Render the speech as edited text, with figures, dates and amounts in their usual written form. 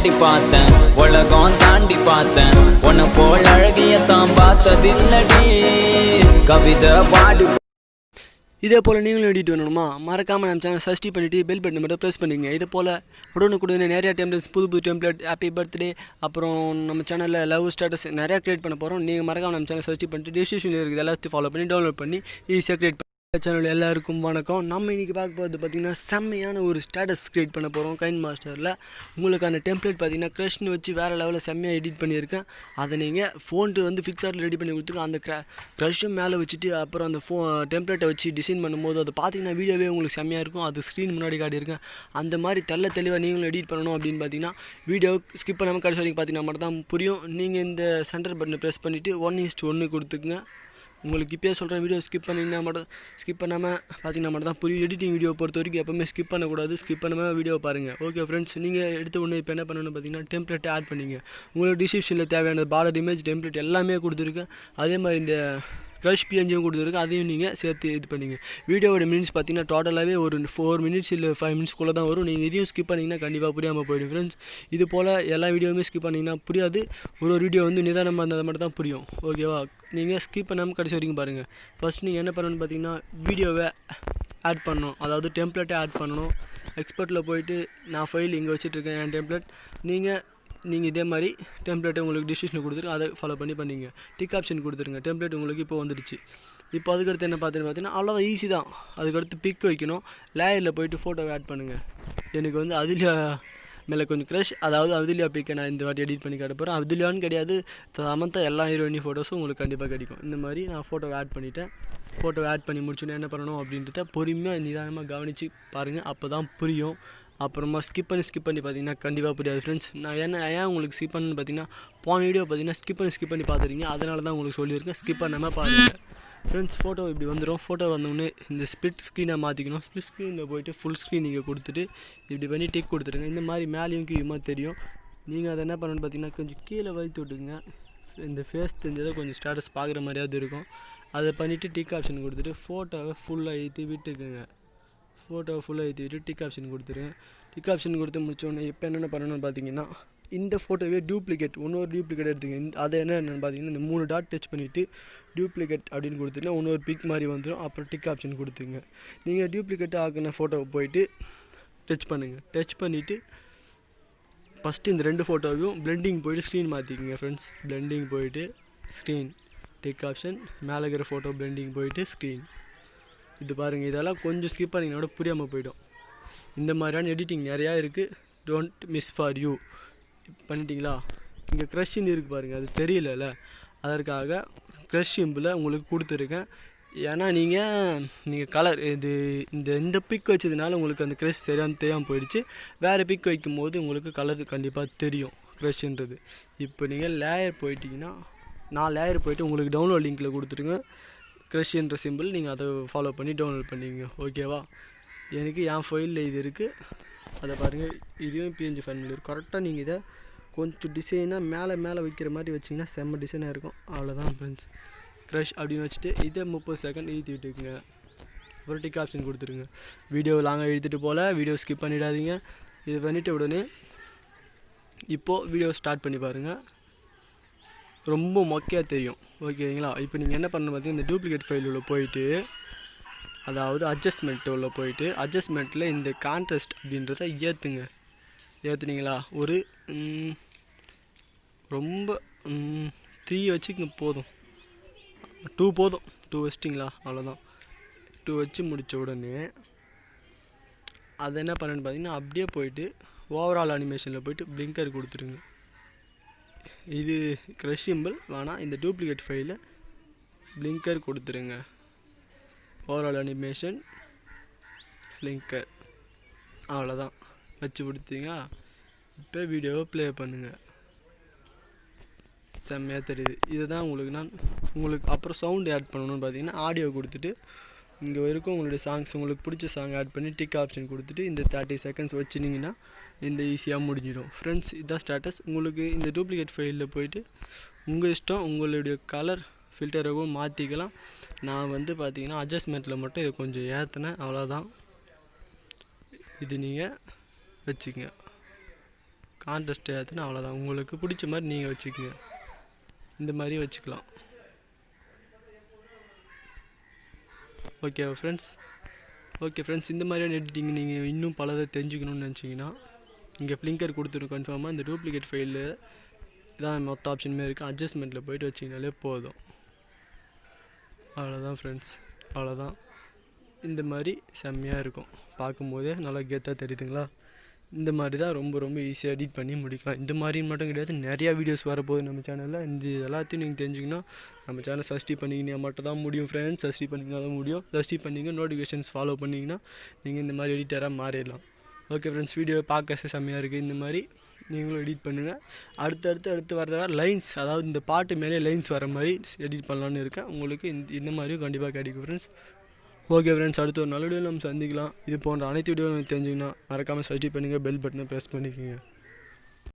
தாண்டி பார்த்தேன் உலகம் தாண்டி பார்த்தேன் உன்னை போல் அழகிய தான் பார்த்ததில்லடி கவிதை பாடி இதே போல் நீங்களும் எடிட் பண்ணணுமா மறக்காமல் நம்ம சேனல் சப்ஸ்கிரைப் பண்ணிவிட்டு பெல் பட்டன் மட்டும் ப்ரெஸ் பண்ணிங்க இதே போல் உடனுக்குடனே நிறையா டெம்ப்ளேட்ஸ் புது டெம்ப்ளேட் ஹாப்பி பர்த்டே அப்புறம் நம்ம சேனலில் லவ் ஸ்டேட்டஸ் நிறையா க்ரியேட் பண்ண போகிறோம் நீங்கள் மறக்காமல் நம்ம சேனல் சப்ஸ்கிரைப் பண்ணிட்டு டிஸ்கிரிப்ஷனில் இருக்குது எல்லாத்தையும் ஃபாலோ பண்ணி டவுன்லோட் பண்ணி ஈஸியாக க்ரியேட் பண்ணி சேனல் எல்லாருக்கும் வணக்கம். நம்ம இன்றைக்கி பார்க்க போகிறது பார்த்திங்கன்னா செம்மையான ஒரு ஸ்டேட்டஸ் க்ரியேட் பண்ண போகிறோம் கைன் மாஸ்டரில். உங்களுக்கான டெம்ப்ளேட் பார்த்திங்கன்னா க்ரஷ்னு வச்சு வேறு லெவலில் செம்மையாக எடிட் பண்ணியிருக்கேன். அதை நீங்கள் ஃபோன்ட்டு வந்து ஃபிக்ஸாரில் ரெடி பண்ணி கொடுத்துருக்கோம். அந்த க்ரஷ்ஷும் மேலே வச்சுட்டு அப்புறம் அந்த டெம்ப்ளேட்டை வச்சு டிசைன் பண்ணும்போது அதை பார்த்திங்கன்னா வீடியோவே உங்களுக்கு செம்மையாக இருக்கும். அது ஸ்க்ரீன் முன்னாடி காட்டியிருக்கேன். அந்த மாதிரி தெளிவாக நீங்களும் எடிட் பண்ணணும் அப்படின்னு பார்த்தீங்கன்னா வீடியோ ஸ்கிப் பண்ணாமல் கடைசி வரைக்கும் பார்த்தீங்கன்னா மட்டும் தான் புரியும். நீங்கள் இந்த சென்டர் பட்டனை ப்ரெஸ் பண்ணிவிட்டு 1:1 கொடுத்துக்குங்க. உங்களுக்கு இப்போயே சொல்கிறேன், வீடியோ ஸ்கிப் பண்ணாமல் பார்த்தீங்கன்னா மட்டும் தான் புரியும். எடிட்டிங் வீடியோ பொறுத்த வரைக்கும் எப்போவுமே ஸ்கிப் பண்ணக்கூடாது. ஸ்கிப் பண்ணாமல் வீடியோ பாருங்கள். ஓகே ஃப்ரெண்ட்ஸ், நீங்கள் எடுத்த உடனே இப்போ என்ன பண்ணணும்னு பார்த்தீங்கன்னா டெம்ப்ளேட்டை ஆட் பண்ணிங்க. உங்களுக்கு டிஸ்கிரிப்ஷனில் தேவையான பார்டர் இமேஜ் டெம்ப்ளேட் எல்லாமே கொடுத்துருக்கேன். அதே மாதிரி இந்த க்ரஷ் பிஎன்ஜியும் கொடுத்துருக்கேன். அதையும் நீங்கள் சேர்த்து இது பண்ணிங்க. வீடியோவோட மினிட்ஸ் பார்த்தீங்கன்னா டோட்டலாகவே ஒரு 4 மினிட்ஸ் இல்லை 5 மினிட்ஸ்க்குள்ளே தான் வரும். நீங்கள் இதையும் ஸ்கிப் பண்ணிங்கன்னா கண்டிப்பாக புரியாமல் போயிடும் ஃப்ரெண்ட்ஸ். இது போல் எல்லா வீடியோவுமே ஸ்கிப் பண்ணிங்கன்னா புரியாது. ஒரு வீடியோ வந்து நிதானமாக இருந்தது மட்டும் தான் புரியும். ஓகேவா? நீங்கள் ஸ்கிப் பண்ணாமல் கடைசி வரைக்கும் பாருங்கள். ஃபஸ்ட் நீங்கள் என்ன பண்ணணும்னு பார்த்தீங்கன்னா வீடியோவை ஆட் பண்ணணும். அதாவது டெம்ப்ளேட்டை ஆட் பண்ணணும். எக்ஸ்பர்ட்டில் போயிட்டு நான் ஃபைல் இங்கே வச்சுட்ருக்கேன் என் டெம்ப்ளேட். நீங்கள் இதே மாதிரி டெம்ப்ளேட்டை உங்களுக்கு டிஸ்கிரிப்ஷனில் கொடுத்துருங்க. அதை ஃபாலோ பண்ணிங்க. டிக் ஆப்ஷன் கொடுத்துருங்க. டெம்ப்ளேட் உங்களுக்கு இப்போ வந்துடுச்சு. இப்போ அதுக்கடுத்து என்ன பார்த்தீங்கன்னா அவ்வளோதான், ஈஸி தான். அதுக்கடுத்து பிக் வைக்கணும். லேயரில் போயிட்டு ஃபோட்டோவை ஆட் பண்ணுங்கள். எனக்கு வந்து அதுலேயா மேலே கொஞ்சம் க்ரஷ், அதாவது அதுலேயா பிக்கை நான் இந்த வாட்டி எடிட் பண்ணி காட்ட போகிறேன். அதுலேயான்னு கிடையாது, சமந்தா எல்லா ஹீரோயினி ஃபோட்டோஸும் உங்களுக்கு கண்டிப்பாக கிடைக்கும். இந்த மாதிரி நான் ஃபோட்டோவை ஆட் பண்ணிவிட்டேன். ஃபோட்டோவை ஆட் பண்ணி முடிச்சுன்னா என்ன பண்ணணும் அப்படின்றத பொறுமையாக நிதானமாக கவனித்து பாருங்கள். அப்போ தான் புரியும். அப்புறமா ஸ்கிப் பண்ணி பார்த்தீங்கன்னா கண்டிப்பாக புரியாது ஃப்ரெண்ட்ஸ். நான் ஏன் உங்களுக்கு ஸ்கிப் பண்ணுன்னு பார்த்தீங்கன்னா போன வீடியோ பார்த்தீங்கன்னா ஸ்கிப் பண்ணி பார்த்துருக்கீங்க. அதனால தான் உங்களுக்கு சொல்லியிருக்கேன், ஸ்கிப் பண்ணாமல் பாருங்கள் ஃப்ரெண்ட்ஸ். ஃபோட்டோ இப்படி வந்துடும். ஃபோட்டோ வந்தோடனே இந்த ஸ்ப்ளிட் ஸ்க்ரீனை மாற்றிக்கணும். ஸ்ப்ளிட் ஸ்க்ரீனில் போய்ட்டு ஃபுல் ஸ்க்ரீன் நீங்கள் கொடுத்துட்டு இப்படி பண்ணி டிக் கொடுத்துருங்க. இந்த மாதிரி மேலேயும் கீழே தெரியும். நீங்கள் அதை என்ன பண்ணணுன்னு பார்த்தீங்கன்னா கொஞ்சம் கீழே வைத்து விட்டுங்க. இந்த ஃபேஸ் தெரிஞ்சதை கொஞ்சம் ஸ்டேட்டஸ் பார்க்குற மாதிரியாவது இருக்கும். அதை பண்ணிவிட்டு டிக் ஆப்ஷன் கொடுத்துட்டு ஃபோட்டோவை ஃபுல்லாக ஏற்றி விட்டுக்குங்க. ஃபோட்டோவை ஃபுல்லாக ஏற்றி விட்டு டிக் ஆப்ஷன் கொடுத்துருங்க. டிக் ஆப்ஷன் கொடுத்து முடிச்சோடனே இப்போ என்னென்ன பண்ணணும்னு பார்த்தீங்கன்னா இந்த ஃபோட்டோவே இன்னொரு டூப்ளிகேட் எடுத்துங்க. அதை என்னென்னு பார்த்தீங்கன்னா இந்த 3 டாட் டச் பண்ணிவிட்டு டூப்ளிகேட் அப்படின்னு கொடுத்துட்டா இன்னொரு பிக் மாதிரி வந்துடும். அப்புறம் டிக் ஆப்ஷன் கொடுத்துங்க. நீங்கள் டூப்ளிகேட் ஆக்கின ஃபோட்டோவை போயிட்டு டச் பண்ணுங்கள். டச் பண்ணிவிட்டு ஃபஸ்ட்டு இந்த 2 ஃபோட்டோவையும் பிளெண்டிங் போய்ட்டு ஸ்க்ரீன் மாற்றிக்கிங்க ஃப்ரெண்ட்ஸ். பிளெண்டிங் போயிட்டு ஸ்க்ரீன், டிக் ஆப்ஷன், மேலே இருக்கிற ஃபோட்டோ பிளெண்டிங் போயிட்டு ஸ்க்ரீன். இது பாருங்கள், இதெல்லாம் கொஞ்சம் ஸ்கிப் பண்ணிங்கனோட புரியாமல் போய்டும். இந்த மாதிரியான எடிட்டிங் நிறையா இருக்குது. Don't miss for you. பண்ணிட்டீங்களா? இங்கே க்ரஷ்ன்னு இருக்குது பாருங்கள், அது தெரியல. அதற்காக க்ரஷ் சிம்பிளை உங்களுக்கு கொடுத்துருக்கேன். ஏன்னா நீங்கள் கலர் இந்த பிக் வச்சதுனால உங்களுக்கு அந்த க்ரஷ் தெரியாமல் போயிடுச்சு. வேறு பிக் வைக்கும் போது உங்களுக்கு கலர் கண்டிப்பாக தெரியும் க்ரஷ்ன்றது. இப்போ நீங்கள் லேயர் போயிட்டீங்கன்னா நான் லேயர் போய்ட்டு உங்களுக்கு டவுன்லோட் லிங்க்கில் கொடுத்துருங்க. க்ரஷ்ன்ற சிம்பிள் நீங்கள் அதை ஃபாலோ பண்ணி டவுன்லோட் பண்ணிங்க. ஓகேவா? எனக்கு என் ஃபைலில் இது இருக்குது. அதை பாருங்கள், இதுவும் பிஎன்ஜி ஃபைல் இருக்குது. கரெக்டாக நீங்கள் இதை கொஞ்சம் டிசைனாக மேலே வைக்கிற மாதிரி வச்சிங்கன்னா செம்ம டிசைனாக இருக்கும். அவ்வளோதான் ஃப்ரெண்ட்ஸ். க்ரஷ் அப்படின்னு வச்சுட்டு இதை 30 செகண்ட் எழுதி விட்டுக்குங்க. அப்புறம் டிக் ஆப்ஷன் கொடுத்துருங்க. வீடியோ லாங்காக எழுதிட்டு போல் வீடியோ ஸ்கிப் பண்ணிடாதீங்க. இது பண்ணிவிட்டு உடனே இப்போது வீடியோ ஸ்டார்ட் பண்ணி பாருங்கள். ரொம்ப மொக்கையாக தெரியும். ஓகேங்களா? இப்போ நீங்கள் என்ன பண்ணணும் பார்த்தீங்கன்னா இந்த டூப்ளிகேட் ஃபைல் உள்ள போயிட்டு அதாவது அட்ஜஸ்ட்மெண்ட் உள்ள போயிட்டு அட்ஜஸ்ட்மெண்ட்டில் இந்த கான்ட்ராஸ்ட் அப்படின்றத ஏற்றுனீங்களா? ஒரு ரொம்ப 3 வச்சுங்க போதும். 2 போதும். 2 வச்சிட்டிங்களா? அவ்வளோதான். 2 வச்சு முடித்த உடனே அதை என்ன பண்ணணுன்னு பார்த்தீங்கன்னா அப்படியே போயிட்டு ஓவரால் அனிமேஷனில் போய்ட்டு பிளிங்கர் கொடுத்துருங்க. இது க்ரஷ் சிம்பிள் வேணாம், இந்த டூப்ளிகேட் ஃபைலில் பிளிங்கர் கொடுத்துருங்க. ஓவரால் அனிமேஷன் பிளிங்கர், அவ்வளோதான். வச்சு கொடுத்தீங்க. இப்போ வீடியோவை ப்ளே பண்ணுங்கள். செம்மையாக தெரியுது. இதை தான் உங்களுக்கு அப்புறம் சவுண்டு ஆட் பண்ணணும்னு பார்த்தீங்கன்னா ஆடியோ கொடுத்துட்டு இங்கே வரைக்கும் உங்களுடைய சாங்ஸ் உங்களுக்கு பிடிச்ச சாங் ஆட் பண்ணி டிக் ஆப்ஷன் கொடுத்துட்டு இந்த 30 செகண்ட்ஸ் வச்சுனிங்கன்னா இந்த ஈஸியாக முடிஞ்சிடும் ஃப்ரெண்ட்ஸ். இதுதான் ஸ்டேட்டஸ். உங்களுக்கு இந்த டூப்ளிகேட் ஃபைலில் போய்ட்டு உங்கள் இஷ்டம், உங்களுடைய கலர் ஃபில்டராகவும் மாற்றிக்கலாம். நான் வந்து பார்த்தீங்கன்னா அட்ஜஸ்ட்மெண்ட்டில் மட்டும் இதை கொஞ்சம் ஏற்றினேன், அவ்வளோதான். இது நீங்கள் வச்சுக்கங்க. கான்ட்ராஸ்ட் ஏற்றினா அவ்வளோதான். உங்களுக்கு பிடிச்ச மாதிரி நீங்கள் வச்சுக்கோங்க. இந்த மாதிரி வச்சுக்கலாம். ஓகே ஃப்ரெண்ட்ஸ் இந்த மாதிரியான எடிட்டிங் நீங்கள் இன்னும் பலதை தெரிஞ்சுக்கணும்னு நினச்சிங்கன்னா இங்கே ஃப்ளிங்கர் கொடுத்துரும் கன்ஃபார்மாக. இந்த டூப்ளிகேட் ஃபைலில் இதான் மொத்த ஆப்ஷனுமே இருக்குது. அட்ஜஸ்ட்மெண்ட்டில் போய்ட்டு வச்சிங்கனாலே போதும். அவ்வளோதான் ஃப்ரெண்ட்ஸ், அவ்வளோதான். இந்த மாதிரி செம்மையாக இருக்கும். பார்க்கும்போதே நல்லா கெத்தாக தெரியுதுங்களா? இந்த மாதிரி தான் ரொம்ப ரொம்ப ஈஸியாக எடிட் பண்ணி முடிக்கலாம். இந்த மாதிரி மட்டும் கிடையாது, நிறையா வீடியோஸ் வரப்போகுது நம்ம சேனலில். இந்த எல்லாத்தையும் நீங்கள் தெரிஞ்சிங்கன்னா நம்ம சேனல் சப்ஸ்கிரைப் பண்ணிங்கன்னா மட்டும் தான் முடியும் ஃப்ரெண்ட்ஸ். சப்ஸ்கிரைப் பண்ணிங்கன்னா தான் முடியும். சப்ஸ்கிரைப் பண்ணிங்க, நோட்டிஃபிகேஷன்ஸ் ஃபாலோ பண்ணிங்கன்னா நீங்கள் இந்த மாதிரி எடிட்டராக மாறிடலாம். ஓகே ஃப்ரெண்ட்ஸ், வீடியோவை பார்க்க செம்மையாக இருக்குது. இந்த மாதிரி நீங்களும் எடிட் பண்ணுங்கள். அடுத்து வர லைன்ஸ், அதாவது இந்த பாட்டு மேலே லைன்ஸ் வர மாதிரி எடிட் பண்ணலான்னு இருக்கேன். உங்களுக்கு இந்த மாதிரியும் கண்டிப்பாக கிடைக்கும் ஃப்ரெண்ட்ஸ். ஓகே ஃப்ரெண்ட்ஸ், அடுத்த ஒரு நல்ல வீடியோவில் நம்ம சந்திக்கலாம். இது போன்ற அனைத்து வீடியோவும் தெரிஞ்சிங்கன்னா மறக்காமல் சப்ஸ்கிரைப் பண்ணுங்கள், பெல் பட்டனை ப்ரெஸ் பண்ணிக்கோங்க.